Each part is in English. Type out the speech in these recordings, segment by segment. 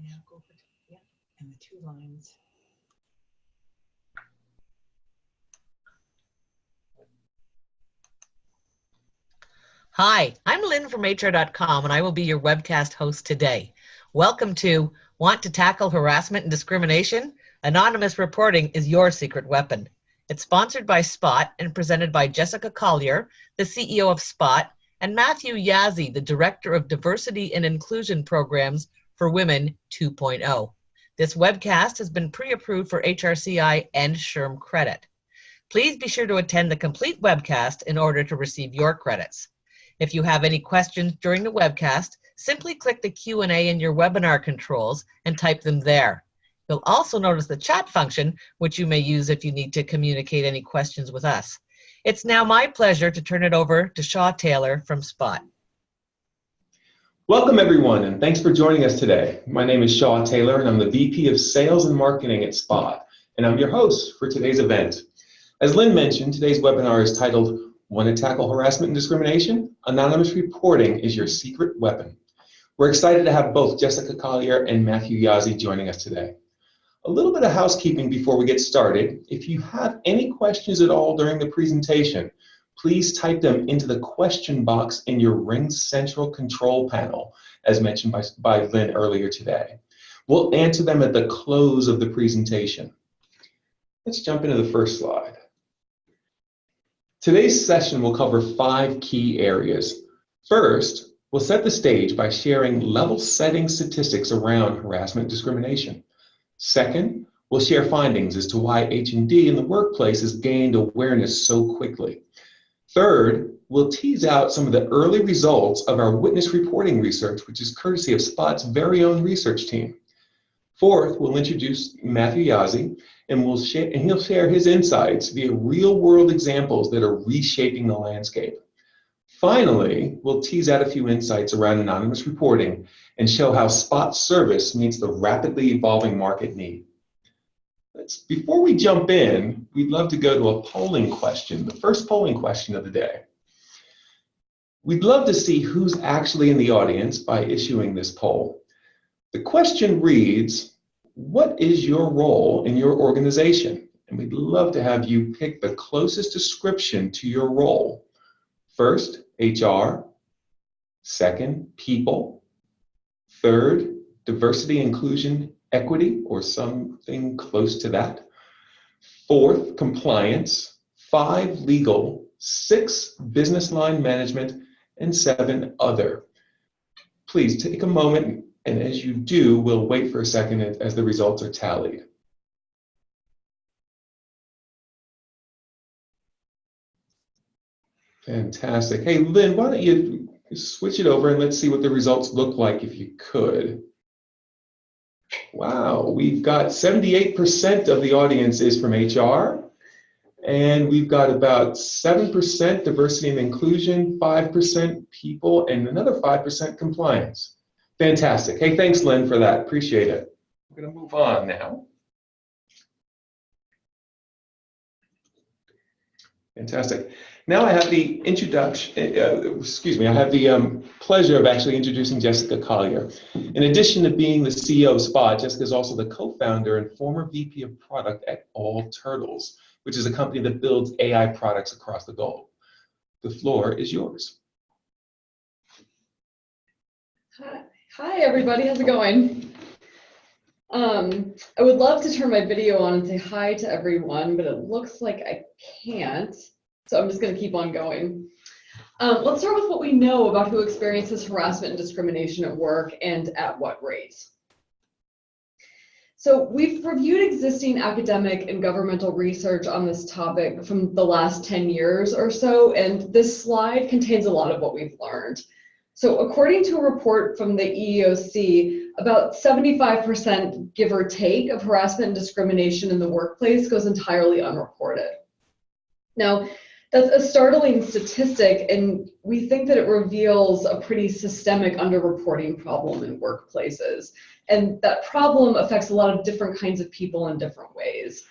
I now go for, yeah, and the 2 lines. Hi, I'm Lynn from HR.com, and I will be your webcast host today. Welcome to Want to Tackle Harassment and Discrimination? Anonymous Reporting is Your Secret Weapon. It's sponsored by Spot and presented by Jessica Collier, the CEO of Spot, and Matthew Yazzie, the Director of Diversity and Inclusion Programs for Women 2.0. This webcast has been pre-approved for HRCI and SHRM credit. Please be sure to attend the complete webcast in order to receive your credits. If you have any questions during the webcast, simply click the Q&A in your webinar controls and type them there. You'll also notice the chat function, which you may use if you need to communicate any questions with us. It's now my pleasure to turn it over to Shaw Taylor from Spot. Welcome everyone, and thanks for joining us today. My name is Shaw Taylor, and I'm the VP of Sales and Marketing at Spot, and I'm your host for today's event. As Lynn mentioned, today's webinar is titled, Want to Tackle Harassment and Discrimination? Anonymous Reporting is Your Secret Weapon. We're excited to have both Jessica Collier and Matthew Yazzie joining us today. A little bit of housekeeping before we get started. If you have any questions at all during the presentation, please type them into the question box in your Ring Central control panel, as mentioned by Lynn earlier today. We'll answer them at the close of the presentation. Let's jump into the first slide. Today's session will cover 5 key areas. First, we'll set the stage by sharing level-setting statistics around harassment and discrimination. Second, we'll share findings as to why H&D in the workplace has gained awareness so quickly. Third, we'll tease out some of the early results of our witness reporting research, which is courtesy of Spot's very own research team. Fourth, we'll introduce Matthew Yazzie, and he'll share his insights via real-world examples that are reshaping the landscape. Finally, we'll tease out a few insights around anonymous reporting and show how Spot's service meets the rapidly evolving market need. Before we jump in, we'd love to go to a polling question, the first polling question of the day. We'd love to see who's actually in the audience by issuing this poll. The question reads, what is your role in your organization? And we'd love to have you pick the closest description to your role. First, HR. Second, people. Third, diversity, inclusion, equity, or something close to that. Fourth, compliance. 5, legal. 6, business line management. And 7, other. Please take a moment, and as you do, we'll wait for a second as the results are tallied. Fantastic. Hey, Lynn, why don't you switch it over and let's see what the results look like if you could. Wow, we've got 78% of the audience is from HR, and we've got about 7% diversity and inclusion, 5% people, and another 5% compliance. Fantastic. Hey, thanks, Lynn, for that. Appreciate it. I'm going to move on now. Fantastic. Now I have the I have the pleasure of actually introducing Jessica Collier. In addition to being the CEO of Spot, Jessica is also the co-founder and former VP of product at All Turtles, which is a company that builds AI products across the globe. The floor is yours. Hi everybody, how's it going? I would love to turn my video on and say hi to everyone, but it looks like I can't, so I'm just going to keep on going. Let's start with what we know about who experiences harassment and discrimination at work and at what rates. So we've reviewed existing academic and governmental research on this topic from the last 10 years or so, and this slide contains a lot of what we've learned. So according to a report from the EEOC, about 75%, give or take, of harassment and discrimination in the workplace goes entirely unreported. Now, that's a startling statistic, and we think that it reveals a pretty systemic underreporting problem in workplaces. And that problem affects a lot of different kinds of people in different ways.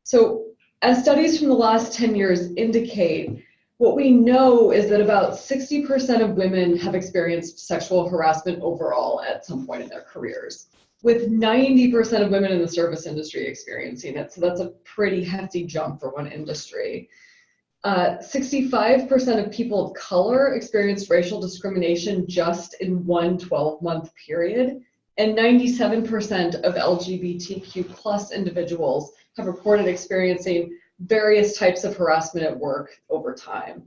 So as studies from the last 10 years indicate, what we know is that about 60% of women have experienced sexual harassment overall at some point in their careers. with 90% of women in the service industry experiencing it. So that's a pretty hefty jump for one industry. 65% of people of color experienced racial discrimination just in one 12-month period, and 97% of LGBTQ plus individuals have reported experiencing various types of harassment at work over time.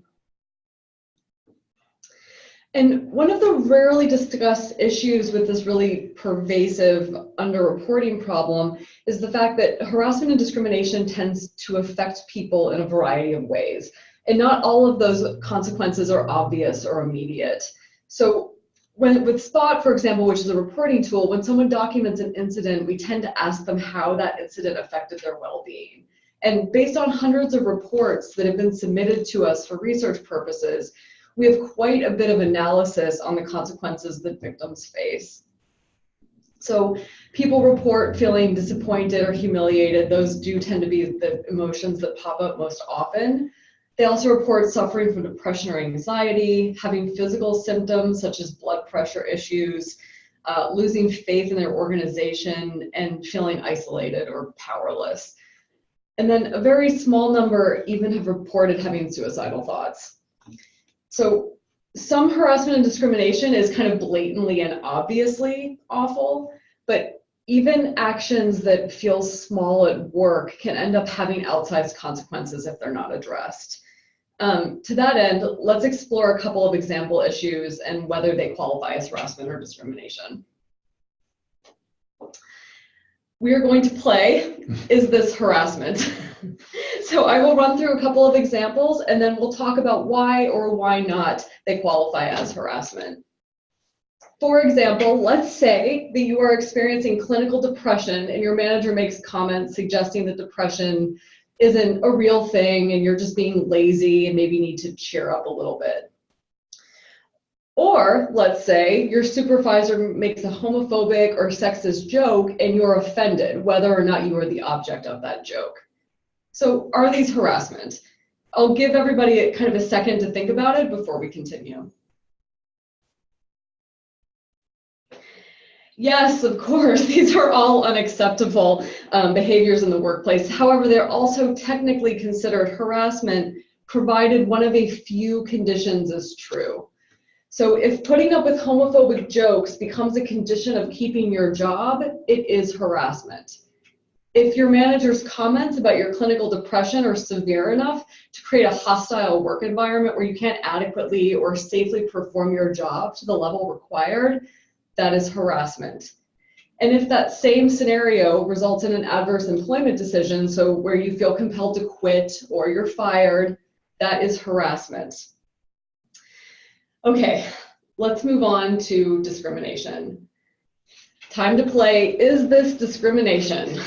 And one of the rarely discussed issues with this really pervasive underreporting problem is the fact that harassment and discrimination tends to affect people in a variety of ways. And not all of those consequences are obvious or immediate. So with Spot, for example, which is a reporting tool, when someone documents an incident, we tend to ask them how that incident affected their well-being. And based on hundreds of reports that have been submitted to us for research purposes, we have quite a bit of analysis on the consequences that victims face. So people report feeling disappointed or humiliated. Those do tend to be the emotions that pop up most often. They also report suffering from depression or anxiety, having physical symptoms such as blood pressure issues, losing faith in their organization, and feeling isolated or powerless. And then a very small number even have reported having suicidal thoughts. So some harassment and discrimination is kind of blatantly and obviously awful, but even actions that feel small at work can end up having outsized consequences if they're not addressed. To that end, let's explore a couple of example issues and whether they qualify as harassment or discrimination. We are going to play, is this harassment? So I will run through a couple of examples and then we'll talk about why or why not they qualify as harassment. For example, let's say that you are experiencing clinical depression and your manager makes comments suggesting that depression isn't a real thing and you're just being lazy and maybe need to cheer up a little bit. Or let's say your supervisor makes a homophobic or sexist joke and you're offended, whether or not you are the object of that joke. So are these harassment? I'll give everybody kind of a second to think about it before we continue. Yes, of course, these are all unacceptable behaviors in the workplace. However, they're also technically considered harassment, provided one of a few conditions is true. So if putting up with homophobic jokes becomes a condition of keeping your job, it is harassment. If your manager's comments about your clinical depression are severe enough to create a hostile work environment where you can't adequately or safely perform your job to the level required, that is harassment. And if that same scenario results in an adverse employment decision, so where you feel compelled to quit or you're fired, that is harassment. Okay, let's move on to discrimination. Time to play, is this discrimination?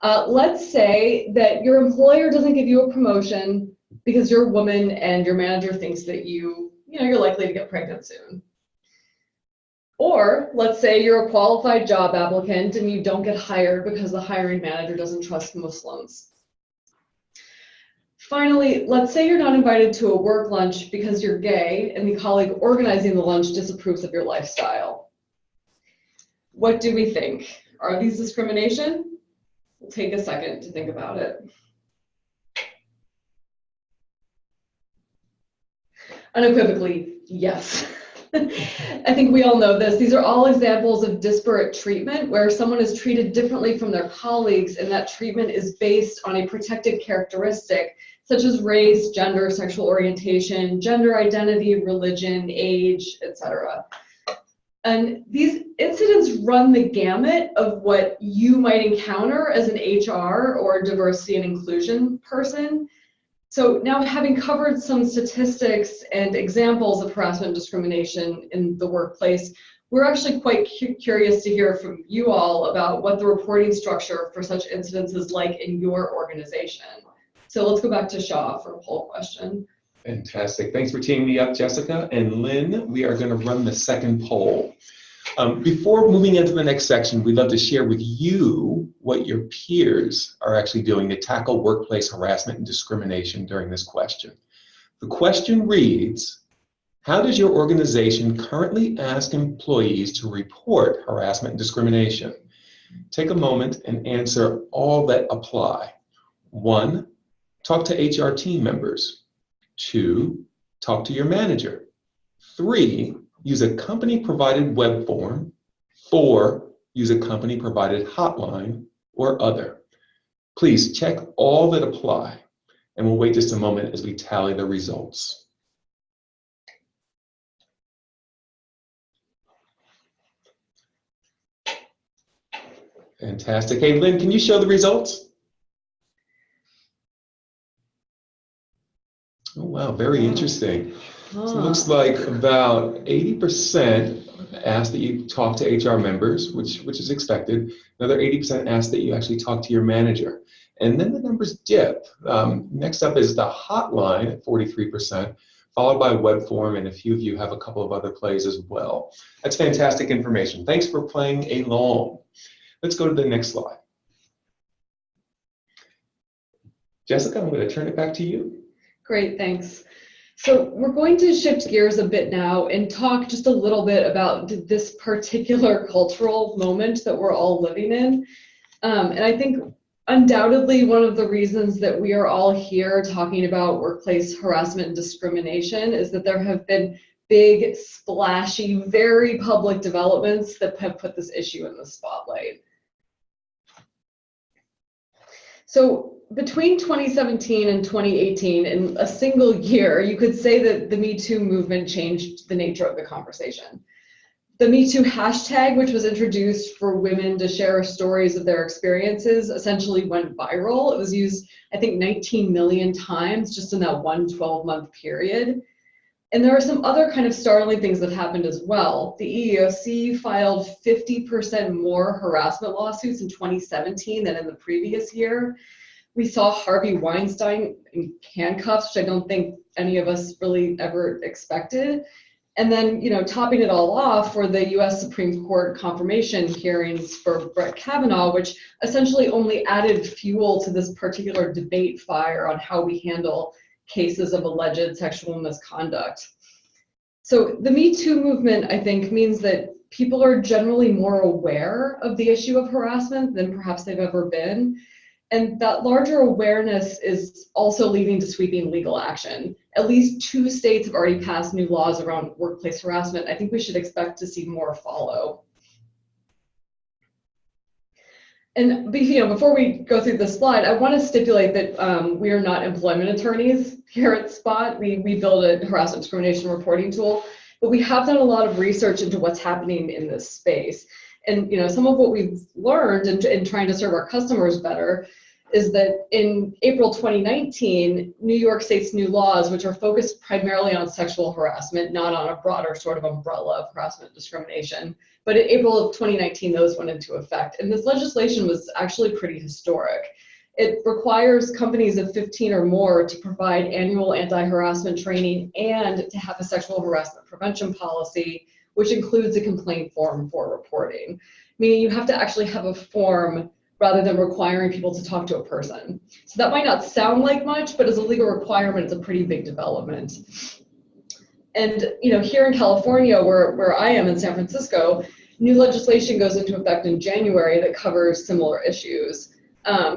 Let's say that your employer doesn't give you a promotion because you're a woman and your manager thinks that you're likely to get pregnant soon. Or let's say you're a qualified job applicant and you don't get hired because the hiring manager doesn't trust Muslims. Finally, let's say you're not invited to a work lunch because you're gay and the colleague organizing the lunch disapproves of your lifestyle. What do we think? Are these discrimination? We'll take a second to think about it. Unequivocally, yes. I think we all know this. These are all examples of disparate treatment where someone is treated differently from their colleagues and that treatment is based on a protected characteristic such as race, gender, sexual orientation, gender identity, religion, age, etc. And these incidents run the gamut of what you might encounter as an HR or diversity and inclusion person. So now, having covered some statistics and examples of harassment and discrimination in the workplace, we're actually quite curious to hear from you all about what the reporting structure for such incidents is like in your organization. So let's go back to Shaw for a poll question. Fantastic. Thanks for teaming me up, Jessica. And Lynn, we are going to run the second poll. Before moving into the next section, we'd love to share with you what your peers are actually doing to tackle workplace harassment and discrimination during this question. The question reads, How does your organization currently ask employees to report harassment and discrimination? Take a moment and answer all that apply. 1, talk to HR team members. 2, talk to your manager. 3, use a company-provided web form. 4, use a company-provided hotline or other. Please check all that apply, and we'll wait just a moment as we tally the results. Fantastic. Hey, Lynn, can you show the results? Oh, wow, very interesting. So it looks like about 80% asked that you talk to HR members, which is expected. Another 80% asked that you actually talk to your manager. And then the numbers dip. Next up is the hotline at 43%, followed by web form, and a few of you have a couple of other plays as well. That's fantastic information. Thanks for playing along. Let's go to the next slide. Jessica, I'm going to turn it back to you. Great, thanks. So we're going to shift gears a bit now and talk just a little bit about this particular cultural moment that we're all living in. And I think undoubtedly one of the reasons that we are all here talking about workplace harassment and discrimination is that there have been big, splashy, very public developments that have put this issue in the spotlight. So between 2017 and 2018, in a single year, you could say that the Me Too movement changed the nature of the conversation. The Me Too hashtag, which was introduced for women to share stories of their experiences, essentially went viral. It was used, I think, 19 million times just in that one 12-month period. And there are some other kind of startling things that happened as well. The EEOC filed 50% more harassment lawsuits in 2017 than in the previous year. We saw Harvey Weinstein in handcuffs, which I don't think any of us really ever expected. And then, topping it all off were the US Supreme Court confirmation hearings for Brett Kavanaugh, which essentially only added fuel to this particular debate fire on how we handle cases of alleged sexual misconduct. So the Me Too movement, I think, means that people are generally more aware of the issue of harassment than perhaps they've ever been. And that larger awareness is also leading to sweeping legal action. At least 2 states have already passed new laws around workplace harassment. I think we should expect to see more follow. And before we go through this slide, I want to stipulate that we are not employment attorneys here at Spot. We build a harassment discrimination reporting tool, but we have done a lot of research into what's happening in this space. And some of what we've learned in trying to serve our customers better is that in April 2019, New York State's new laws, which are focused primarily on sexual harassment, not on a broader sort of umbrella of harassment and discrimination, but in April of 2019, those went into effect. And this legislation was actually pretty historic. It requires companies of 15 or more to provide annual anti-harassment training and to have a sexual harassment prevention policy, which includes a complaint form for reporting, meaning you have to actually have a form rather than requiring people to talk to a person. So that might not sound like much, but as a legal requirement, it's a pretty big development. And here in California, where I am in San Francisco, new legislation goes into effect in January that covers similar issues.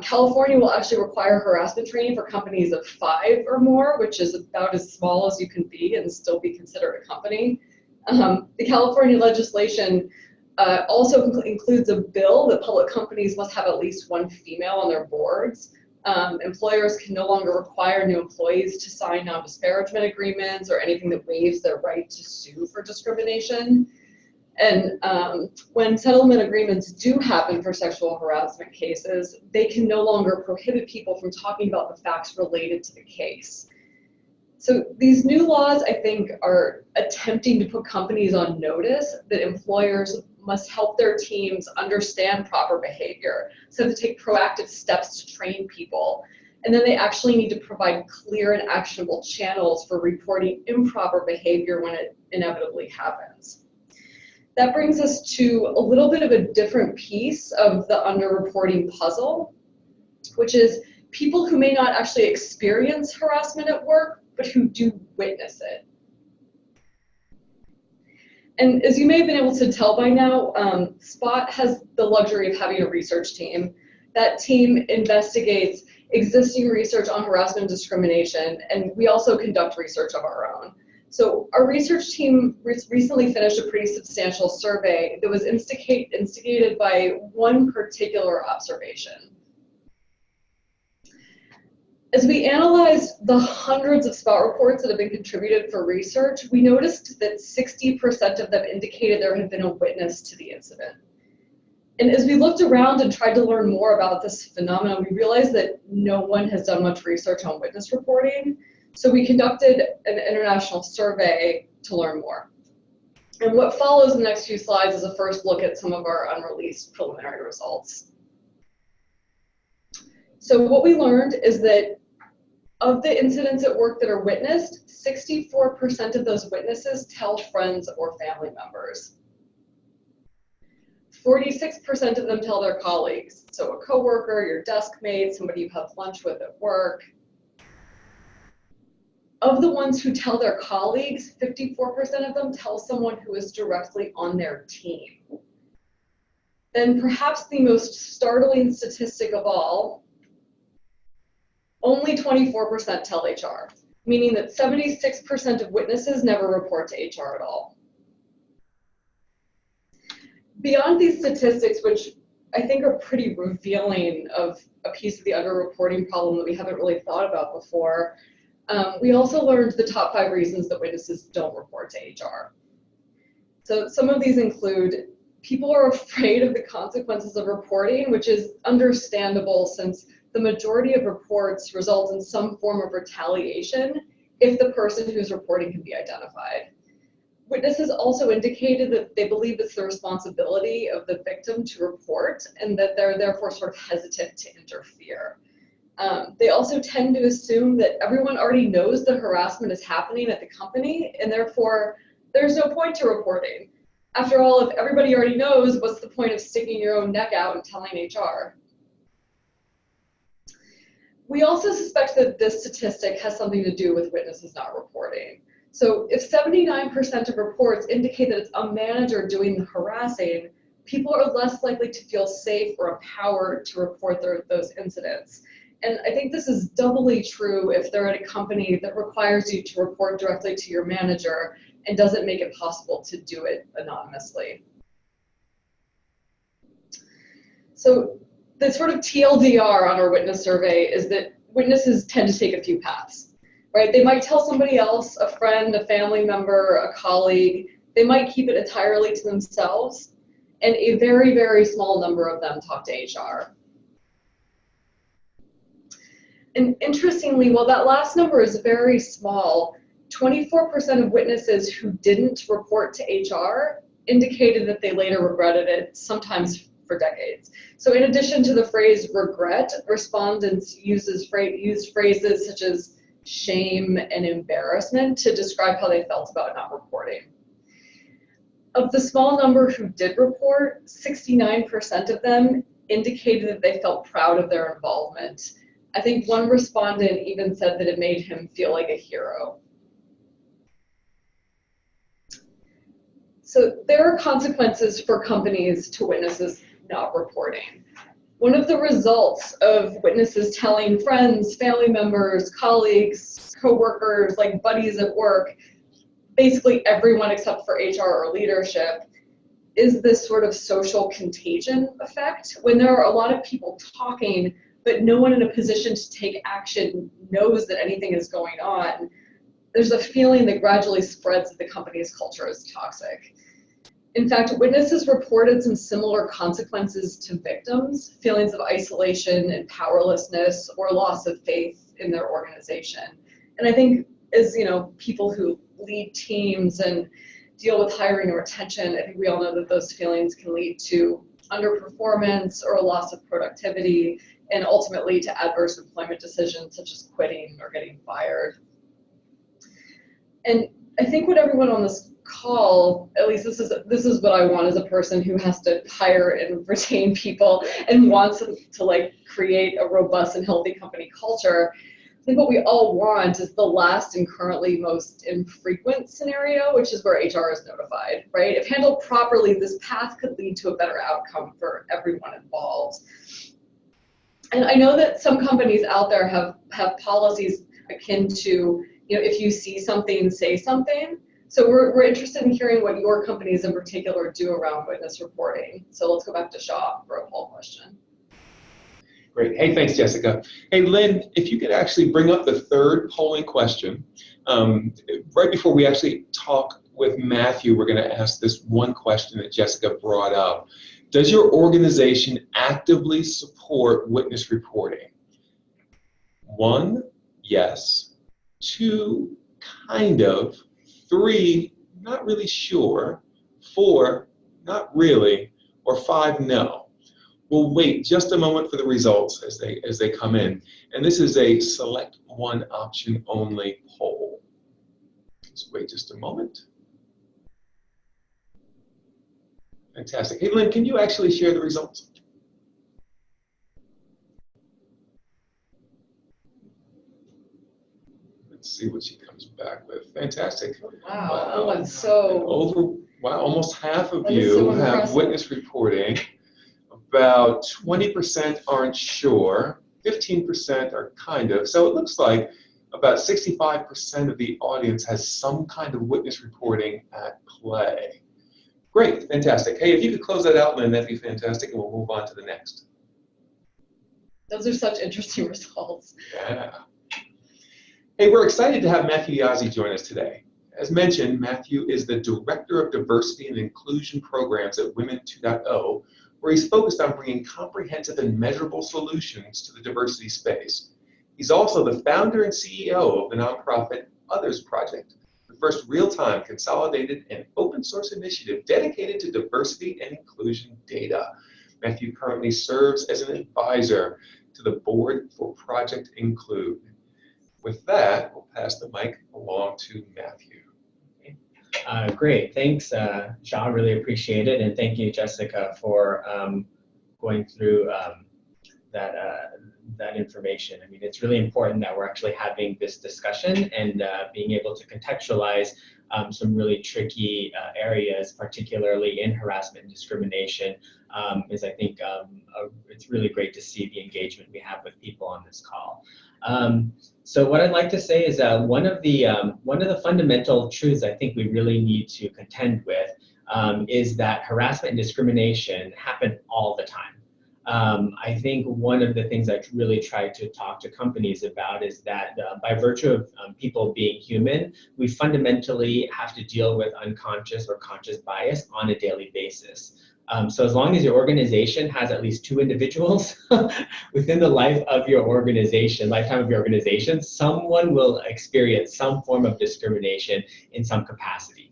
California will actually require harassment training for companies of 5 or more, which is about as small as you can be and still be considered a company. The California legislation also includes a bill that public companies must have at least 1 female on their boards. Employers can no longer require new employees to sign non-disparagement agreements or anything that waives their right to sue for discrimination. And when settlement agreements do happen for sexual harassment cases, they can no longer prohibit people from talking about the facts related to the case. So these new laws, I think, are attempting to put companies on notice that employers must help their teams understand proper behavior, so to take proactive steps to train people. And then they actually need to provide clear and actionable channels for reporting improper behavior when it inevitably happens. That brings us to a little bit of a different piece of the underreporting puzzle, which is people who may not actually experience harassment at work, but who do witness it. And as you may have been able to tell by now, Spot has the luxury of having a research team. That team investigates existing research on harassment and discrimination, and we also conduct research of our own. So our research team recently finished a pretty substantial survey that was instigated by one particular observation. As we analyzed the hundreds of Spot reports that have been contributed for research, we noticed that 60% of them indicated there had been a witness to the incident. And as we looked around and tried to learn more about this phenomenon, we realized that no one has done much research on witness reporting. So we conducted an international survey to learn more. And what follows in the next few slides is a first look at some of our unreleased preliminary results. So what we learned is that of the incidents at work that are witnessed, 64% of those witnesses tell friends or family members. 46% of them tell their colleagues, so a coworker, your desk mate, somebody you have lunch with at work. Of the ones who tell their colleagues, 54% of them tell someone who is directly on their team. Then perhaps the most startling statistic of all, only 24% tell HR, meaning that 76% of witnesses never report to HR at all. Beyond these statistics, which I think are pretty revealing of a piece of the underreporting problem that we haven't really thought about before, we also learned the top 5 reasons that witnesses don't report to HR. So some of these include people are afraid of the consequences of reporting, which is understandable since the majority of reports result in some form of retaliation if the person who's reporting can be identified. Witnesses also indicated that they believe it's the responsibility of the victim to report and that they're therefore sort of hesitant to interfere. They also tend to assume that everyone already knows the harassment is happening at the company and therefore there's no point to reporting. After all, if everybody already knows, what's the point of sticking your own neck out and telling HR? We also suspect that this statistic has something to do with witnesses not reporting. So if 79% of reports indicate that it's a manager doing the harassing, people are less likely to feel safe or empowered to report those incidents. And I think this is doubly true if they're at a company that requires you to report directly to your manager and doesn't make it possible to do it anonymously. So the sort of TLDR on our witness survey is that witnesses tend to take a few paths, right? They might tell somebody else, a friend, a family member, a colleague. They might keep it entirely to themselves, and a very, very small number of them talk to HR. And interestingly, while that last number is very small, 24% of witnesses who didn't report to HR indicated that they later regretted it, sometimes for decades. So in addition to the phrase regret, respondents used phrases such as shame and embarrassment to describe how they felt about not reporting. Of the small number who did report, 69% of them indicated that they felt proud of their involvement. I think one respondent even said that it made him feel like a hero. So there are consequences for companies to witnesses not reporting. One of the results of witnesses telling friends, family members, colleagues, coworkers, like buddies at work, basically everyone except for HR or leadership, is this sort of social contagion effect. When there are a lot of people talking, but no one in a position to take action knows that anything is going on, there's a feeling that gradually spreads that the company's culture is toxic. In fact, witnesses reported some similar consequences to victims, feelings of isolation and powerlessness or loss of faith in their organization. And I think as people who lead teams and deal with hiring or retention, I think we all know that those feelings can lead to underperformance or a loss of productivity and ultimately to adverse employment decisions such as quitting or getting fired. And I think what everyone on this call, at least this is what I want as a person who has to hire and retain people and wants to create a robust and healthy company culture. think what we all want is the last and currently most infrequent scenario, which is where HR is notified, right? If handled properly, this path could lead to a better outcome for everyone involved. And I know that some companies out there have policies akin to, if you see something, say something. So we're interested in hearing what your companies in particular do around witness reporting. So let's go back to Shaw for a poll question. Great. Hey, thanks, Jessica. Hey, Lynn, if you could actually bring up the third polling question. Right before we actually talk with Matthew, we're going to ask this one question that Jessica brought up. Does your organization actively support witness reporting? 1, yes. 2, kind of. 3, not really sure. 4, not really. Or 5, no. We'll wait just a moment for the results as they come in. And this is a select one option only poll. Let's wait just a moment. Fantastic. Hey, Lynn, can you actually share the results? Let's see what she comes back with. Fantastic. Wow, that one's so... Wow, almost half of you have witness reporting. About 20% aren't sure, 15% are kind of. So it looks like about 65% of the audience has some kind of witness reporting at play. Great, fantastic. Hey, if you could close that out, Lynn, that'd be fantastic, and we'll move on to the next. Those are such interesting results. Yeah. Hey, we're excited to have Matthew Yazzie join us today. As mentioned, Matthew is the Director of Diversity and Inclusion Programs at Women 2.0, where he's focused on bringing comprehensive and measurable solutions to the diversity space. He's also the founder and CEO of the nonprofit Others Project, the first real-time consolidated and open source initiative dedicated to diversity and inclusion data. Matthew currently serves as an advisor to the board for Project Include. With that, we'll pass the mic along to Matthew. Great, thanks, Shaw, really appreciate it, and thank you, Jessica, for going through that information. I mean, it's really important that we're actually having this discussion and being able to contextualize some really tricky areas, particularly in harassment and discrimination, is I think it's really great to see the engagement we have with people on this call. So what I'd like to say is one of the fundamental truths I think we really need to contend with is that harassment and discrimination happen all the time. I think one of the things I really try to talk to companies about is that by virtue of people being human, we fundamentally have to deal with unconscious or conscious bias on a daily basis. So as long as your organization has at least 2 individuals within the lifetime of your organization, someone will experience some form of discrimination in some capacity.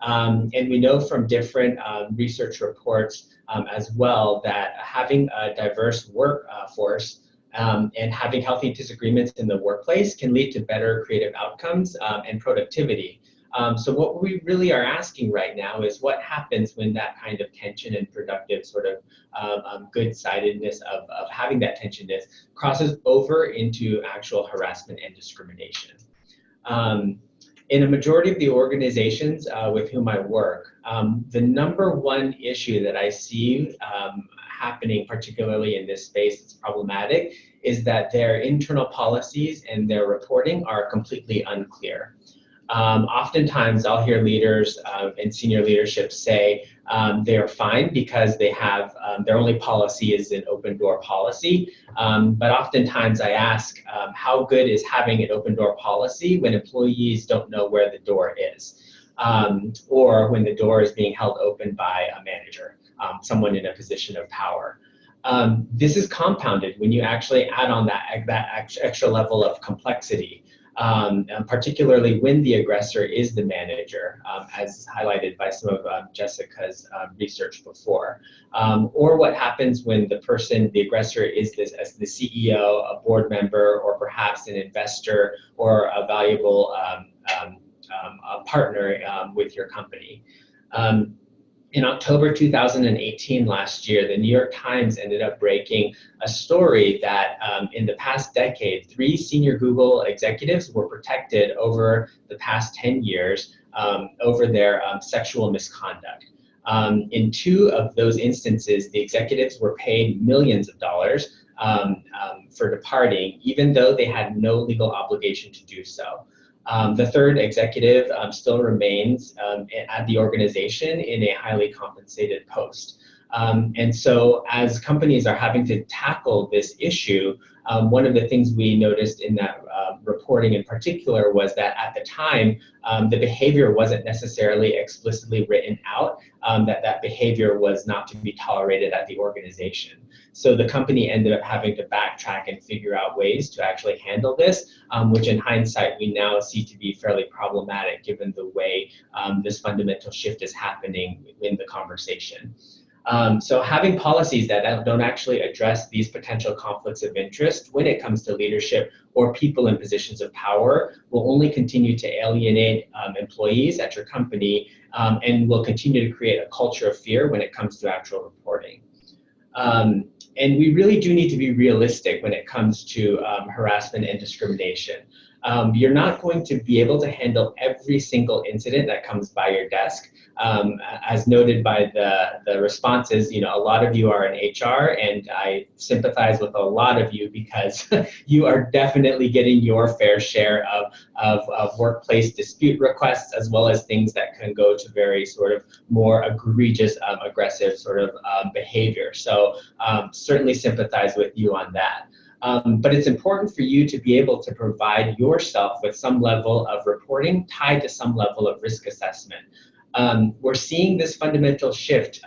And we know from different research reports as well that having a diverse workforce and having healthy disagreements in the workplace can lead to better creative outcomes and productivity. So what we really are asking right now is what happens when that kind of tension and productive sort of good-sidedness of having that tensionness crosses over into actual harassment and discrimination. In a majority of the organizations with whom I work, the #1 issue that I see happening, particularly in this space that's problematic, is that their internal policies and their reporting are completely unclear. Oftentimes I'll hear leaders and senior leadership say they're fine because they have their only policy is an open door policy. But oftentimes I ask how good is having an open door policy when employees don't know where the door is, or when the door is being held open by a manager, someone in a position of power. This is compounded when you actually add on that extra level of complexity. Particularly when the aggressor is the manager, as highlighted by some of Jessica's research before. Or what happens when the aggressor is as the CEO, a board member, or perhaps an investor or a valuable a partner with your company. In October 2018, last year, the New York Times ended up breaking a story that in the past decade, 3 senior Google executives were protected over the past 10 years over their sexual misconduct. In 2 of those instances, the executives were paid millions of dollars for departing, even though they had no legal obligation to do so. The 3rd executive still remains at the organization in a highly compensated post. And so as companies are having to tackle this issue, one of the things we noticed in that reporting in particular was that at the time, the behavior wasn't necessarily explicitly written out, that behavior was not to be tolerated at the organization. So the company ended up having to backtrack and figure out ways to actually handle this, which in hindsight we now see to be fairly problematic given the way this fundamental shift is happening in the conversation. So having policies that don't actually address these potential conflicts of interest when it comes to leadership or people in positions of power will only continue to alienate employees at your company and will continue to create a culture of fear when it comes to actual reporting. And we really do need to be realistic when it comes to harassment and discrimination. You're not going to be able to handle every single incident that comes by your desk. As noted by the responses, a lot of you are in HR, and I sympathize with a lot of you because you are definitely getting your fair share of workplace dispute requests, as well as things that can go to very sort of more egregious, aggressive sort of behavior. So certainly sympathize with you on that. But it's important for you to be able to provide yourself with some level of reporting tied to some level of risk assessment. We're seeing this fundamental shift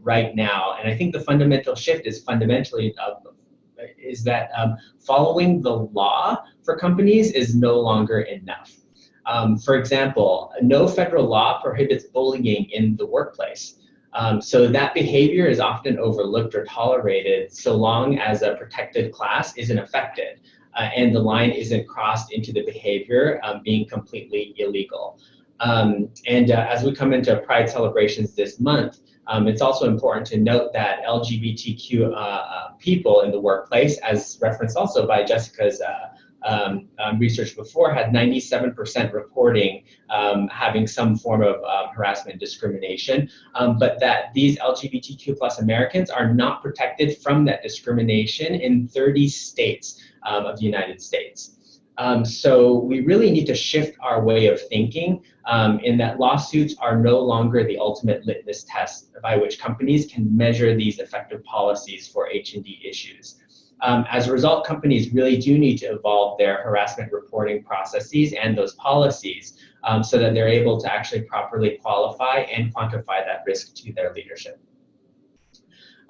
right now, and I think the fundamental shift is fundamentally is that following the law for companies is no longer enough. For example, no federal law prohibits bullying in the workplace. So that behavior is often overlooked or tolerated so long as a protected class isn't affected and the line isn't crossed into the behavior being completely illegal. As we come into Pride celebrations this month, it's also important to note that LGBTQ people in the workplace, as referenced also by Jessica's research before, had 97% reporting having some form of harassment and discrimination, but that these LGBTQ plus Americans are not protected from that discrimination in 30 states of the United States. So we really need to shift our way of thinking in that lawsuits are no longer the ultimate litmus test by which companies can measure these effective policies for H&D issues. As a result, companies really do need to evolve their harassment reporting processes and those policies so that they're able to actually properly qualify and quantify that risk to their leadership.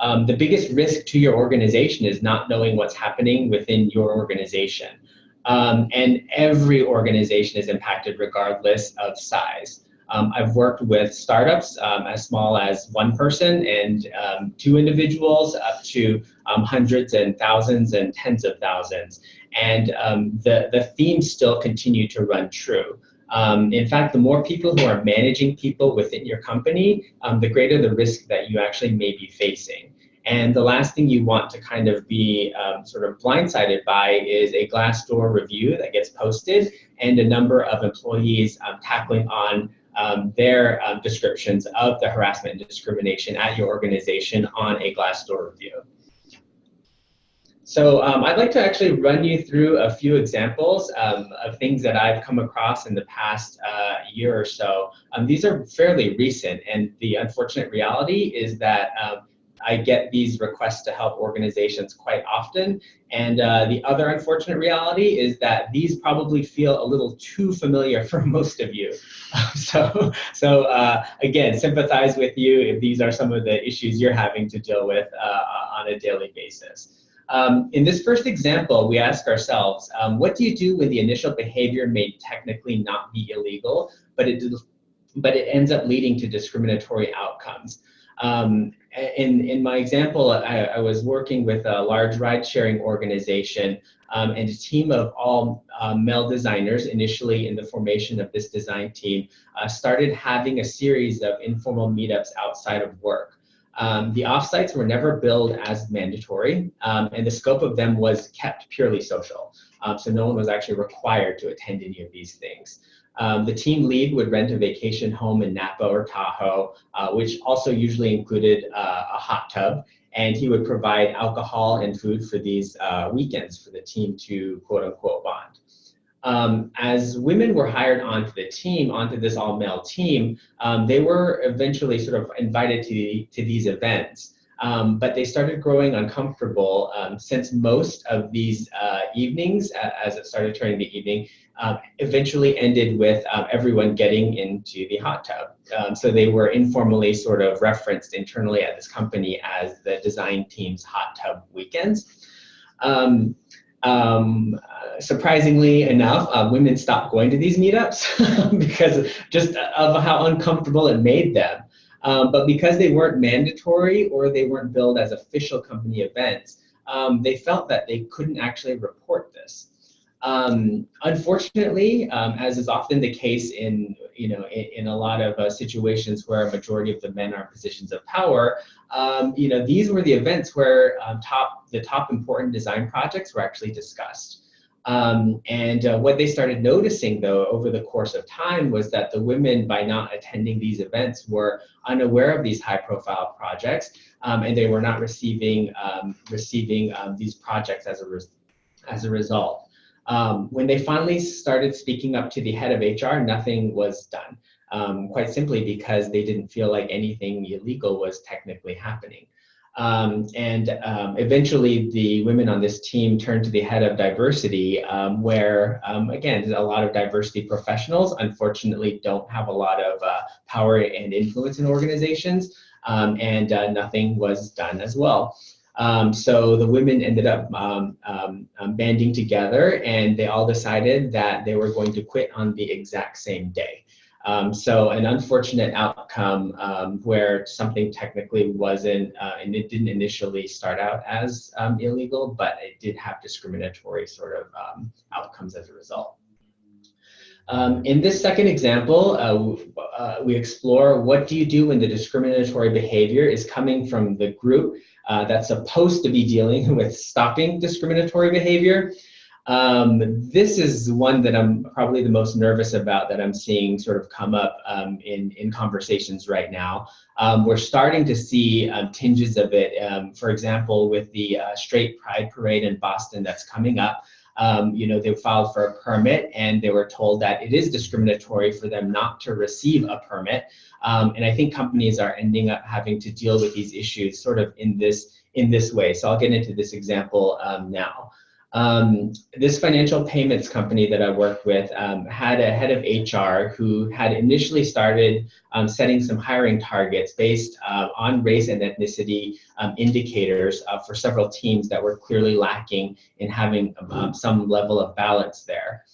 The biggest risk to your organization is not knowing what's happening within your organization. And every organization is impacted regardless of size. I've worked with startups as small as 1 person and 2 individuals up to hundreds and thousands and tens of thousands. And the themes still continue to run true. In fact, the more people who are managing people within your company, the greater the risk that you actually may be facing. And the last thing you want to kind of be sort of blindsided by is a Glassdoor review that gets posted and a number of employees tackling on their descriptions of the harassment and discrimination at your organization on a Glassdoor review. So I'd like to actually run you through a few examples of things that I've come across in the past year or so. These are fairly recent, and the unfortunate reality is that I get these requests to help organizations quite often. And the other unfortunate reality is that these probably feel a little too familiar for most of you. So again, sympathize with you if these are some of the issues you're having to deal with on a daily basis. In this first example, we ask ourselves, what do you do when the initial behavior may technically not be illegal, but it ends up leading to discriminatory outcomes? In my example, I was working with a large ride-sharing organization and a team of all male designers. Initially, in the formation of this design team, started having a series of informal meetups outside of work. The offsites were never billed as mandatory, and the scope of them was kept purely social. So no one was actually required to attend any of these things. The team lead would rent a vacation home in Napa or Tahoe, which also usually included a hot tub, and he would provide alcohol and food for these weekends for the team to quote unquote bond. As women were hired onto the team, onto this all-male team, they were eventually sort of invited to these events. But they started growing uncomfortable since most of these evenings, as it started turning the evening, eventually ended with everyone getting into the hot tub. So they were informally sort of referenced internally at this company as the design team's hot tub weekends. Surprisingly enough, women stopped going to these meetups because just of how uncomfortable it made them. But because they weren't mandatory or they weren't billed as official company events, they felt that they couldn't actually report this. Unfortunately, as is often the case in a lot of situations where a majority of the men are in positions of power, these were the events where the top important design projects were actually discussed. What they started noticing, though, over the course of time was that the women, by not attending these events, were unaware of these high-profile projects, and they were not receiving these projects as a result. When they finally started speaking up to the head of HR, nothing was done, quite simply because they didn't feel like anything illegal was technically happening. Eventually, the women on this team turned to the head of diversity, where, again, a lot of diversity professionals, unfortunately, don't have a lot of power and influence in organizations, and nothing was done as well. So the women ended up banding together, and they all decided that they were going to quit on the exact same day. So an unfortunate outcome where something technically wasn't, and it didn't initially start out as illegal, but it did have discriminatory sort of outcomes as a result. In this second example, we explore what do you do when the discriminatory behavior is coming from the group that's supposed to be dealing with stopping discriminatory behavior. This is one that I'm probably the most nervous about, that I'm seeing sort of come up in conversations right now. We're starting to see tinges of it, for example, with the Straight Pride Parade in Boston that's coming up. They filed for a permit and they were told that it is discriminatory for them not to receive a permit. And I think companies are ending up having to deal with these issues sort of in this way. So I'll get into this example now. This financial payments company that I worked with had a head of HR who had initially started setting some hiring targets based on race and ethnicity indicators for several teams that were clearly lacking in having some level of balance there.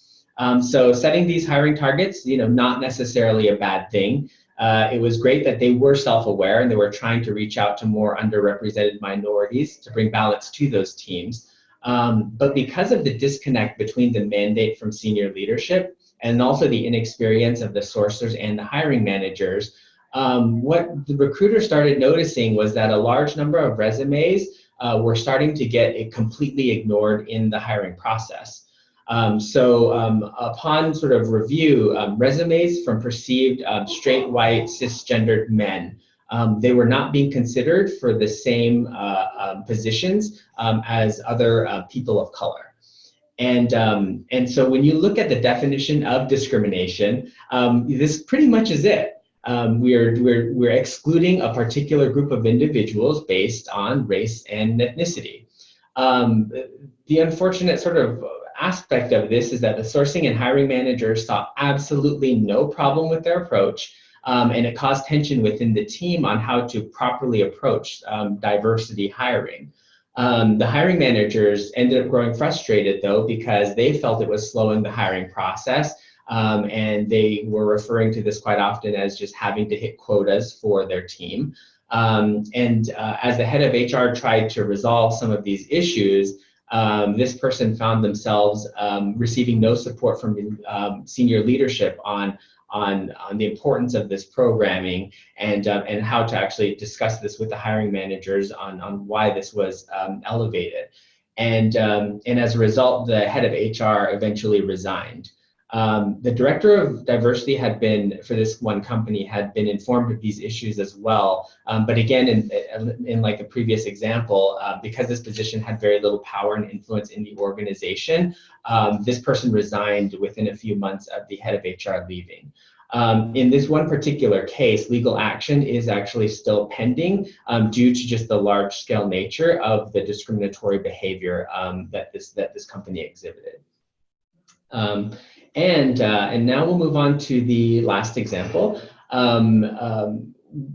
So setting these hiring targets, not necessarily a bad thing. It was great that they were self-aware and they were trying to reach out to more underrepresented minorities to bring balance to those teams. But because of the disconnect between the mandate from senior leadership and also the inexperience of the sourcers and the hiring managers, what the recruiter started noticing was that a large number of resumes were starting to get completely ignored in the hiring process. So upon sort of review, resumes from perceived straight, white, cisgendered men, they were not being considered for the same positions as other people of color. And so when you look at the definition of discrimination, this pretty much is it. We're excluding a particular group of individuals based on race and ethnicity. The unfortunate sort of aspect of this is that the sourcing and hiring managers saw absolutely no problem with their approach, and it caused tension within the team on how to properly approach diversity hiring. The hiring managers ended up growing frustrated, though, because they felt it was slowing the hiring process, and they were referring to this quite often as just having to hit quotas for their team. As the head of HR tried to resolve some of these issues, this person found themselves receiving no support from senior leadership on the importance of this programming and how to actually discuss this with the hiring managers on why this was elevated. And as a result, the head of HR eventually resigned. The director of diversity had been, for this one company, had been informed of these issues as well. But again, in like the previous example, because this position had very little power and influence in the organization, this person resigned within a few months of the head of HR leaving. In this one particular case, legal action is actually still pending due to just the large-scale nature of the discriminatory behavior that this company exhibited. And now we'll move on to the last example.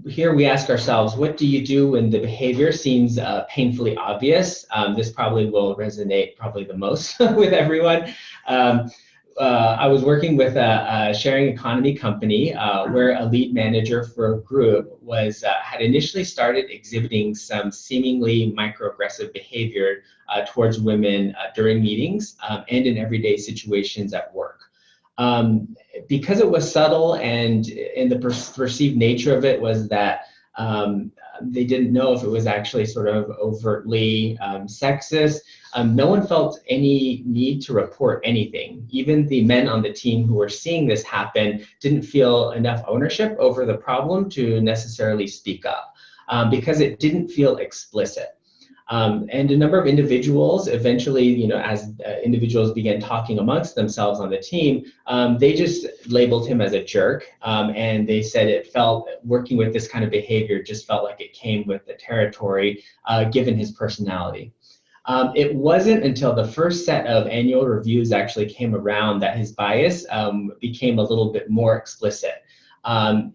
Here we ask ourselves, what do you do when the behavior seems painfully obvious? This probably will resonate probably the most with everyone. I was working with a sharing economy company where a lead manager for a group had initially started exhibiting some seemingly microaggressive behavior towards women during meetings and in everyday situations at work. Because it was subtle and the perceived nature of it was that they didn't know if it was actually sort of overtly sexist. No one felt any need to report anything. Even the men on the team who were seeing this happen didn't feel enough ownership over the problem to necessarily speak up because it didn't feel explicit. And a number of individuals eventually, as individuals began talking amongst themselves on the team, they just labeled him as a jerk. And they said it felt, working with this kind of behavior just felt like it came with the territory, given his personality. It wasn't until the first set of annual reviews actually came around that his bias became a little bit more explicit.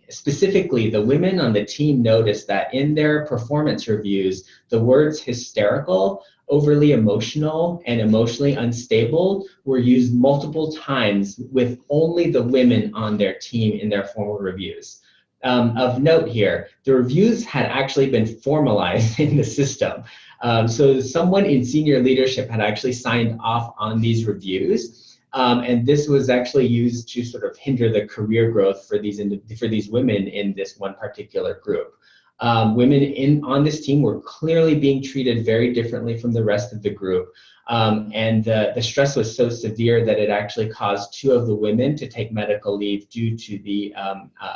Specifically, the women on the team noticed that in their performance reviews, the words hysterical, overly emotional, and emotionally unstable were used multiple times with only the women on their team in their formal reviews. Of note here, the reviews had actually been formalized in the system. So someone in senior leadership had actually signed off on these reviews. And this was actually used to sort of hinder the career growth for these women in this one particular group. Women on this team were clearly being treated very differently from the rest of the group. And the stress was so severe that it actually caused 2 of the women to take medical leave due to the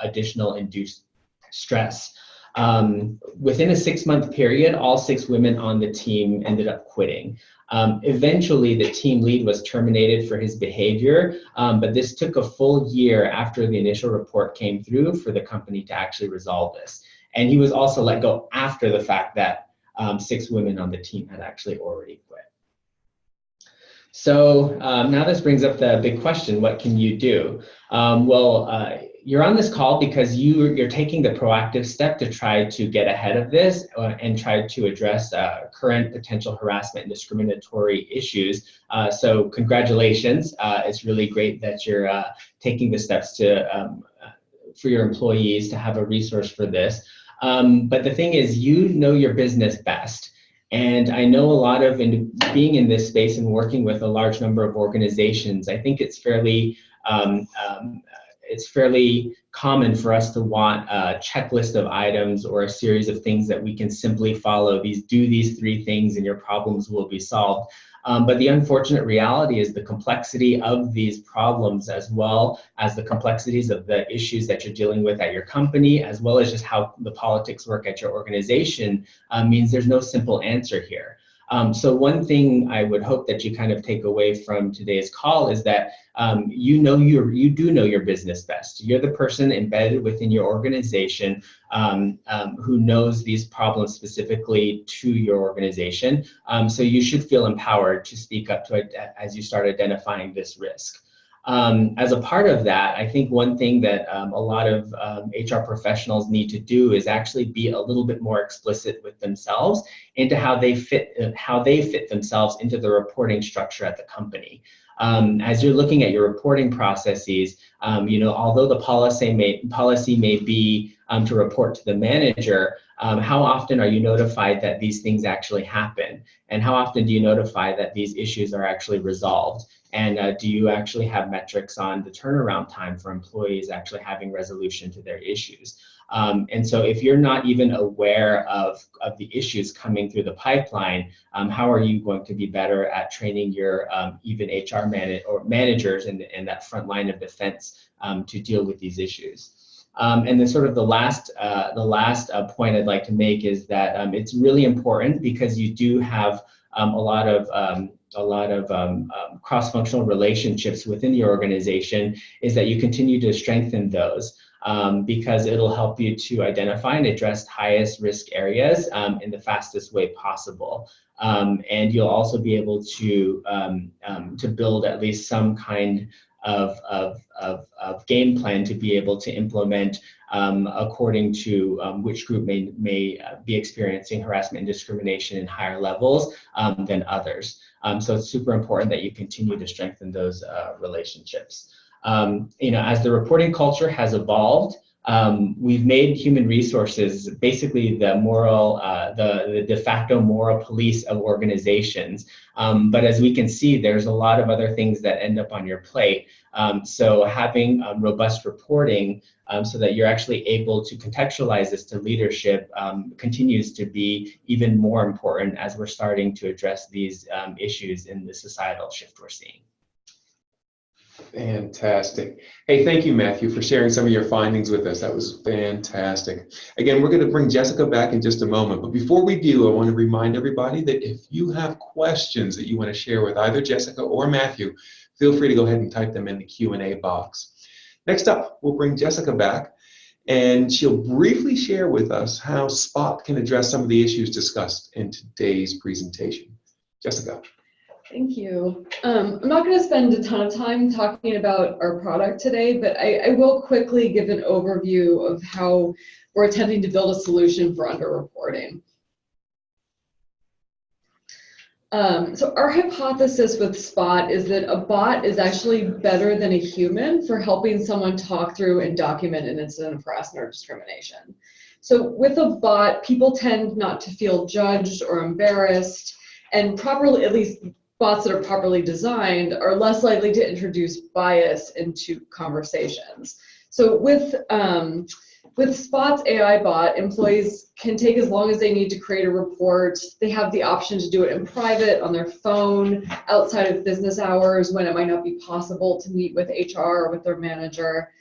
additional induced stress. Within a 6-month period, all 6 women on the team ended up quitting. Eventually, the team lead was terminated for his behavior, but this took a full year after the initial report came through for the company to actually resolve this. And he was also let go after the fact that 6 women on the team had actually already quit. So now this brings up the big question, what can you do? You're on this call because you're taking the proactive step to try to get ahead of this and try to address current potential harassment and discriminatory issues. So congratulations. It's really great that you're taking the steps for your employees to have a resource for this. But the thing is, you know your business best. And I know a lot of being in this space and working with a large number of organizations, I think it's fairly common for us to want a checklist of items or a series of things that we can simply follow. Do these 3 things and your problems will be solved. But the unfortunate reality is the complexity of these problems, as well as the complexities of the issues that you're dealing with at your company, as well as just how the politics work at your organization, means there's no simple answer here. So one thing I would hope that you kind of take away from today's call is that you do know your business best. You're the person embedded within your organization who knows these problems specifically to your organization. So you should feel empowered to speak up to it as you start identifying this risk. As a part of that, I think one thing that a lot of HR professionals need to do is actually be a little bit more explicit with themselves into how they fit themselves into the reporting structure at the company. As you're looking at your reporting processes, although the policy may be to report to the manager, how often are you notified that these things actually happen? And how often do you notify that these issues are actually resolved? And do you actually have metrics on the turnaround time for employees actually having resolution to their issues? And so if you're not even aware of the issues coming through the pipeline, how are you going to be better at training your even HR managers in that front line of defense to deal with these issues? And then sort of the last point I'd like to make is that it's really important, because you do have a lot of cross-functional relationships within the organization, is that you continue to strengthen those, because it'll help you to identify and address highest risk areas in the fastest way possible. And you'll also be able to build at least some kind of game plan to be able to implement according to which group may be experiencing harassment and discrimination in higher levels than others. So it's super important that you continue to strengthen those relationships. As the reporting culture has evolved, we've made human resources basically the de facto moral police of organizations. But as we can see, there's a lot of other things that end up on your plate. So having robust reporting so that you're actually able to contextualize this to leadership continues to be even more important as we're starting to address these issues in the societal shift we're seeing. Fantastic. Hey, thank you, Matthew, for sharing some of your findings with us. That was fantastic. Again, we're going to bring Jessica back in just a moment. But before we do, I want to remind everybody that if you have questions that you want to share with either Jessica or Matthew, feel free to go ahead and type them in the Q&A box. Next up, we'll bring Jessica back, and she'll briefly share with us how SPOT can address some of the issues discussed in today's presentation. Jessica. Thank you. I'm not going to spend a ton of time talking about our product today, but I will quickly give an overview of how we're attempting to build a solution for underreporting. So our hypothesis with SPOT is that a bot is actually better than a human for helping someone talk through and document an incident of harassment or discrimination. So with a bot, people tend not to feel judged or embarrassed, and properly, at least bots that are properly designed, are less likely to introduce bias into conversations. So with Spot's AI bot, employees can take as long as they need to create a report. They have the option to do it in private, on their phone, outside of business hours when it might not be possible to meet with HR or with their manager.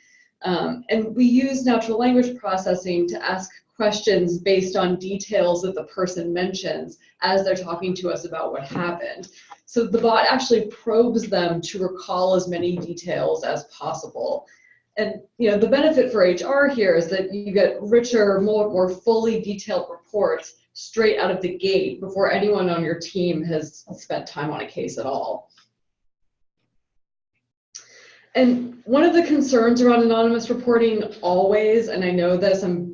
And we use natural language processing to ask questions based on details that the person mentions as they're talking to us about what happened. So the bot actually probes them to recall as many details as possible. And the benefit for HR here is that you get richer, more fully detailed reports straight out of the gate before anyone on your team has spent time on a case at all. And one of the concerns around anonymous reporting always, and I know this, I'm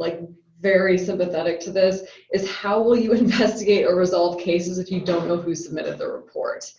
very sympathetic to this, is how will you investigate or resolve cases if you don't know who submitted the report?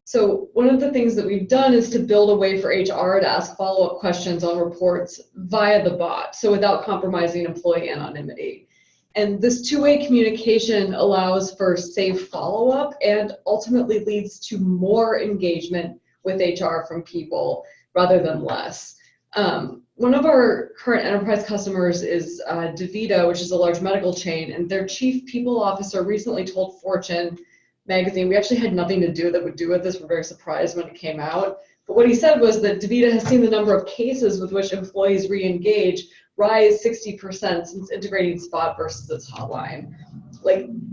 So one of the things that we've done is to build a way for HR to ask follow-up questions on reports via the bot, so without compromising employee anonymity. And this two-way communication allows for safe follow-up and ultimately leads to more engagement with HR from people rather than less. One of our current enterprise customers is DaVita, which is a large medical chain, and their chief people officer recently told Fortune magazine, we actually had nothing to do with this, we're very surprised when it came out, but what he said was that DaVita has seen the number of cases with which employees re-engage rise 60% since integrating SPOT versus its hotline.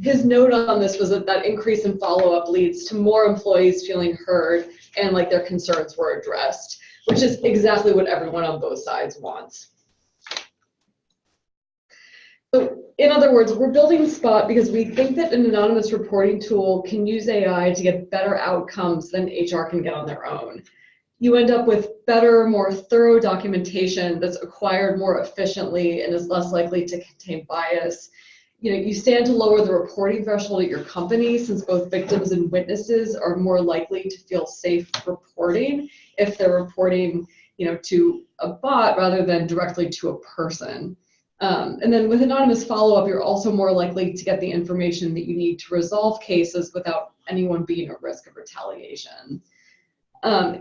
His note on this was that increase in follow-up leads to more employees feeling heard and their concerns were addressed, which is exactly what everyone on both sides wants. So in other words, we're building SPOT because we think that an anonymous reporting tool can use AI to get better outcomes than HR can get on their own. You end up with better, more thorough documentation that's acquired more efficiently and is less likely to contain bias. you stand to lower the reporting threshold at your company, since both victims and witnesses are more likely to feel safe reporting if they're reporting, to a bot rather than directly to a person. And then with anonymous follow-up, you're also more likely to get the information that you need to resolve cases without anyone being at risk of retaliation.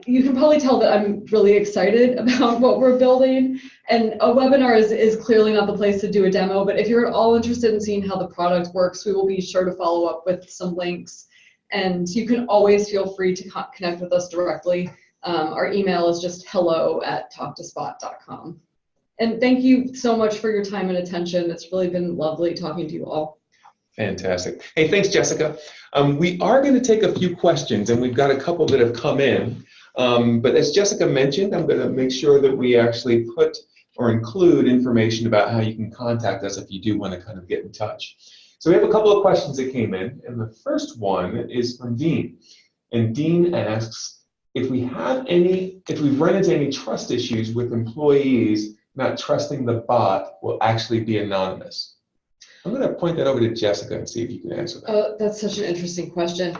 You can probably tell that I'm really excited about what we're building, and a webinar is clearly not the place to do a demo, but if you're at all interested in seeing how the product works, we will be sure to follow up with some links, and you can always feel free to connect with us directly. Our email is just hello@talktospot.com. And thank you so much for your time and attention. It's really been lovely talking to you all. Fantastic. Hey, thanks, Jessica. We are going to take a few questions, and we've got a couple that have come in. But as Jessica mentioned, I'm going to make sure that we actually put or include information about how you can contact us if you do want to kind of get in touch. So we have a couple of questions that came in, and the first one is from Dean. And Dean asks, if we run into any trust issues with employees not trusting the bot will actually be anonymous. I'm going to point that over to Jessica and see if you can answer that. Oh, that's such an interesting question.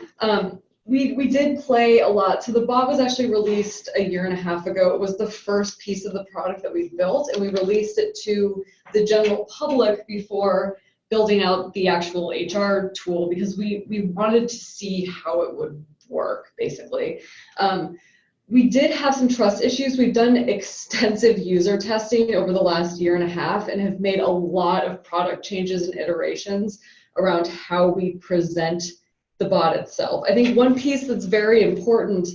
We did play a lot. So the bot was actually released a year and a half ago. It was the first piece of the product that we built, and we released it to the general public before building out the actual HR tool, because we wanted to see how it would work, basically. We did have some trust issues. We've done extensive user testing over the last year and a half and have made a lot of product changes and iterations around how we present the bot itself. I think one piece that's very important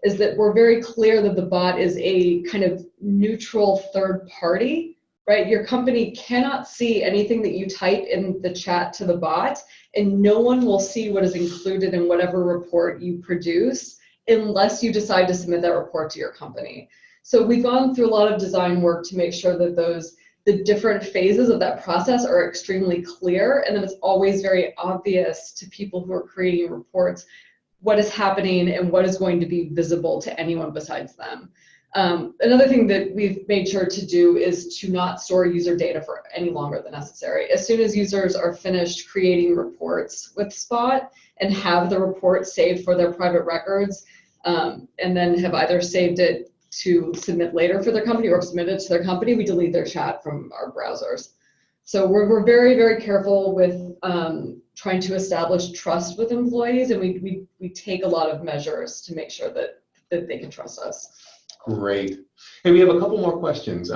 is that we're very clear that the bot is a kind of neutral third party, right? Your company cannot see anything that you type in the chat to the bot, and no one will see what is included in whatever report you produce unless you decide to submit that report to your company. So we've gone through a lot of design work to make sure that the different phases of that process are extremely clear, and that it's always very obvious to people who are creating reports what is happening and what is going to be visible to anyone besides them. Another thing that we've made sure to do is to not store user data for any longer than necessary. As soon as users are finished creating reports with Spot and have the report saved for their private records, and then have either saved it to submit later for their company or submitted to their company, we delete their chat from our browsers. So we're very, very careful with trying to establish trust with employees, and we take a lot of measures to make sure that they can trust us. Great. Hey, we have a couple more questions.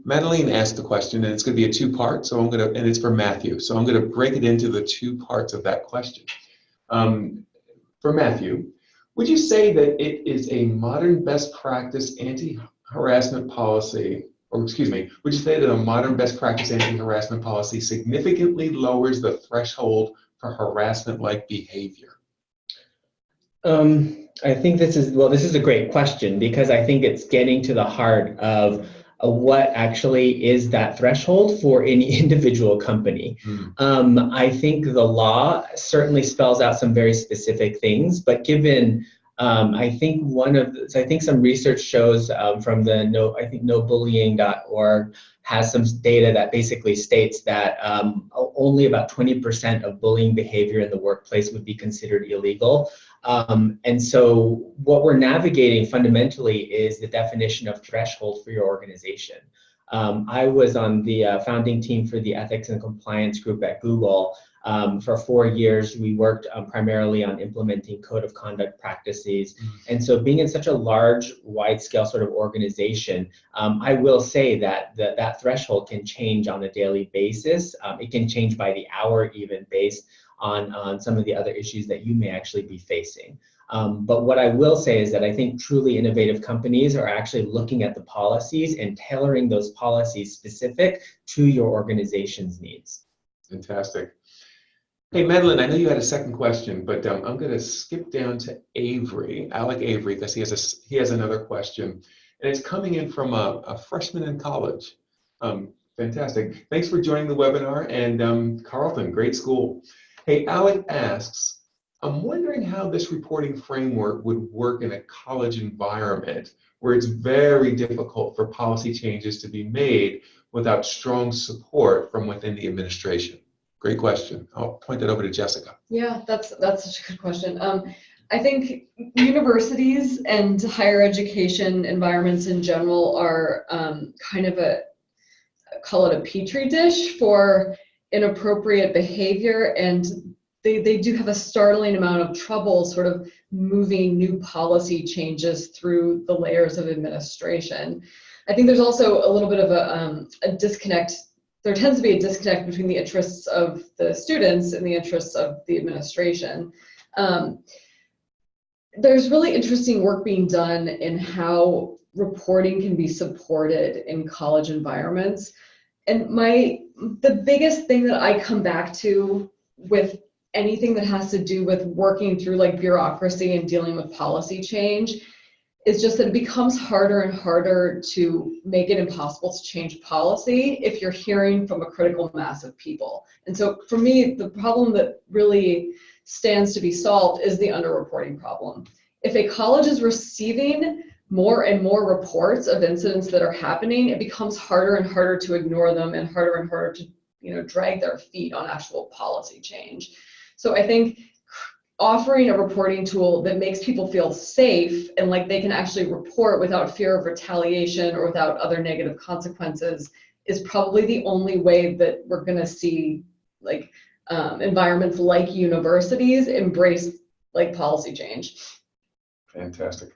Madeline asked the question, and it's going to be a two-part, and it's for Matthew. So I'm going to break it into the two parts of that question. For Matthew, would you say that it is a modern best practice anti-harassment policy, would you say that a modern best practice anti-harassment policy significantly lowers the threshold for harassment-like behavior? I think this is a great question, because I think it's getting to the heart of what actually is that threshold for any individual company. I think the law certainly spells out some very specific things, but given I think some research shows from the nobullying.org has some data that basically states that only about 20% of bullying behavior in the workplace would be considered illegal. And so what we're navigating fundamentally is the definition of threshold for your organization. I was on the founding team for the ethics and compliance group at Google. For 4 years, we worked primarily on implementing code of conduct practices. And so being in such a large, wide-scale sort of organization, I will say that that threshold can change on a daily basis. It can change by the hour even, based on some of the other issues that you may actually be facing. But what I will say is that I think truly innovative companies are actually looking at the policies and tailoring those policies specific to your organization's needs. Fantastic. Hey, Madeline, I know you had a second question, but I'm going to skip down to Alec Avery, because he has another question, and it's coming in from a freshman in college. Fantastic. Thanks for joining the webinar, and Carleton, great school. Hey, Alec asks, I'm wondering how this reporting framework would work in a college environment where it's very difficult for policy changes to be made without strong support from within the administration. Great question. I'll point that over to Jessica. Yeah, that's such a good question. I think universities and higher education environments in general are kind of call it a petri dish for inappropriate behavior, and they do have a startling amount of trouble sort of moving new policy changes through the layers of administration. I think there's also a little bit of a disconnect. There tends to be a disconnect between the interests of the students and the interests of the administration. There's really interesting work being done in how reporting can be supported in college environments. And the biggest thing that I come back to with anything that has to do with working through like bureaucracy and dealing with policy change is just that it becomes harder and harder to make it impossible to change policy if you're hearing from a critical mass of people. And so for me, the problem that really stands to be solved is the underreporting problem. If a college is receiving more and more reports of incidents that are happening, it becomes harder and harder to ignore them and harder to drag their feet on actual policy change. So I think offering a reporting tool that makes people feel safe and like they can actually report without fear of retaliation or without other negative consequences is probably the only way that we're going to see like environments like universities embrace like policy change. Fantastic.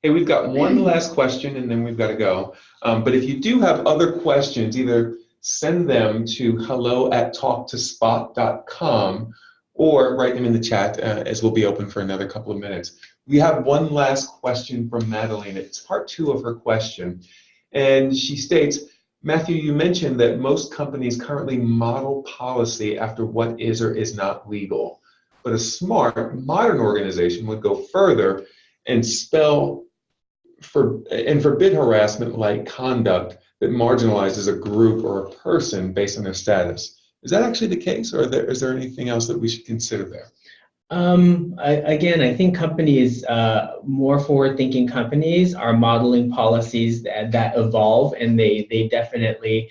Hey, we've got one last question and then we've got to go. But if you do have other questions, either send them to hello@talktospot.com or write them in the chat as we'll be open for another couple of minutes. We have one last question from Madeline. It's part 2 of her question. And she states, Matthew, you mentioned that most companies currently model policy after what is or is not legal. But a smart, modern organization would go further and forbid harassment-like conduct that marginalizes a group or a person based on their status. Is that actually the case, or is there anything else that we should consider there? I think companies, more forward-thinking companies, are modeling policies that evolve, and they definitely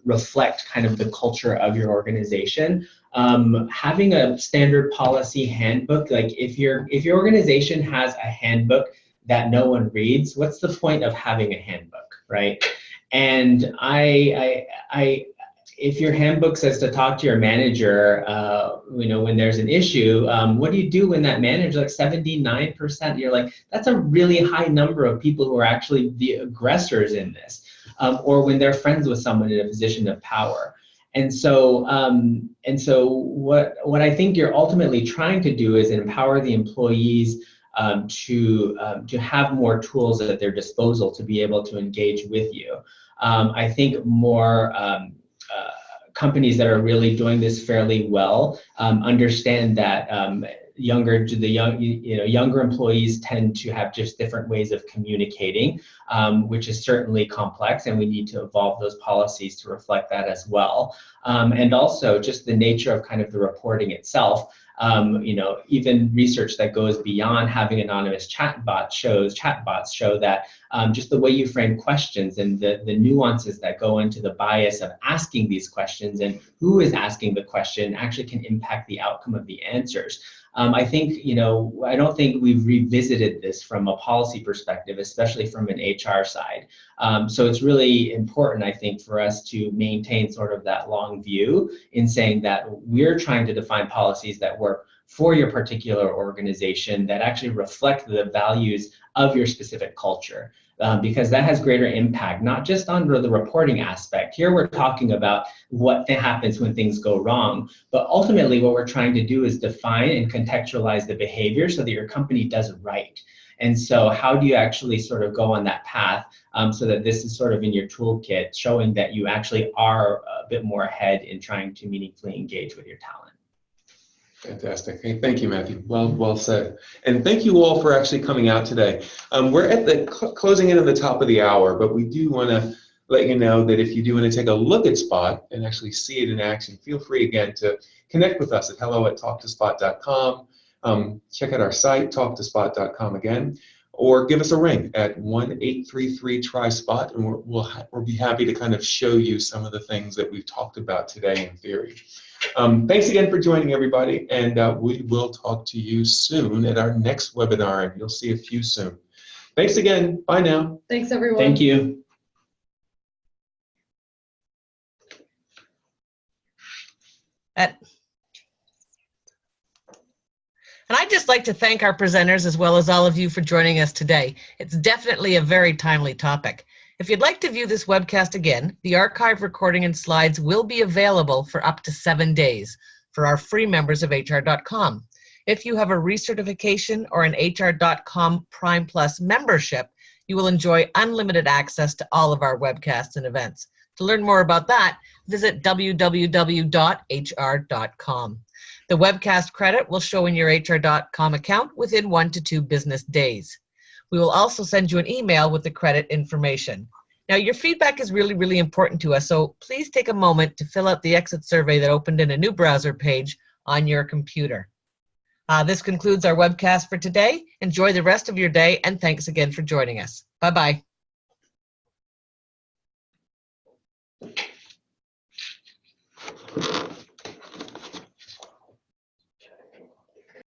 reflect kind of the culture of your organization. Having a standard policy handbook, like if your organization has a handbook that no one reads, what's the point of having a handbook, right? And if your handbook says to talk to your manager, when there's an issue, what do you do when that manager, like 79%, you're like, that's a really high number of people who are actually the aggressors in this, or when they're friends with someone in a position of power. And so what I think you're ultimately trying to do is empower the employees to have more tools at their disposal to be able to engage with you. I think more companies that are really doing this fairly well understand that younger employees tend to have just different ways of communicating, which is certainly complex, and we need to evolve those policies to reflect that as well. And also just the nature of kind of the reporting itself. Even research that goes beyond having anonymous chatbots show that just the way you frame questions and the nuances that go into the bias of asking these questions and who is asking the question actually can impact the outcome of the answers. I think, I don't think we've revisited this from a policy perspective, especially from an HR side. So it's really important, I think, for us to maintain sort of that long view in saying that we're trying to define policies that work for your particular organization that actually reflect the values of your specific culture. Because that has greater impact, not just on the reporting aspect. Here we're talking about what happens when things go wrong, but ultimately what we're trying to do is define and contextualize the behavior so that your company does it right. And so how do you actually sort of go on that path so that this is sort of in your toolkit, showing that you actually are a bit more ahead in trying to meaningfully engage with your talent. Fantastic. Hey, thank you, Matthew. Well said. And thank you all for actually coming out today. We're at the closing in on the top of the hour, but we do want to let you know that if you do want to take a look at Spot and actually see it in action, feel free again to connect with us at hello@talktospot.com. Check out our site, talktospot.com again, or give us a ring at 1-833-TRI-SPOT, and we'll be happy to kind of show you some of the things that we've talked about today in theory. Thanks again for joining, everybody, and we will talk to you soon at our next webinar, and you'll see a few soon. Thanks again. Bye now. Thanks, everyone. Thank you. And I'd just like to thank our presenters as well as all of you for joining us today. It's definitely a very timely topic. If you'd like to view this webcast again, the archive recording and slides will be available for up to 7 days for our free members of HR.com. If you have a recertification or an HR.com Prime Plus membership, you will enjoy unlimited access to all of our webcasts and events. To learn more about that, visit www.hr.com. The webcast credit will show in your HR.com account within 1 to 2 business days. We will also send you an email with the credit information. Now, your feedback is really, really important to us, so please take a moment to fill out the exit survey that opened in a new browser page on your computer. This concludes our webcast for today. Enjoy the rest of your day, and thanks again for joining us. Bye-bye.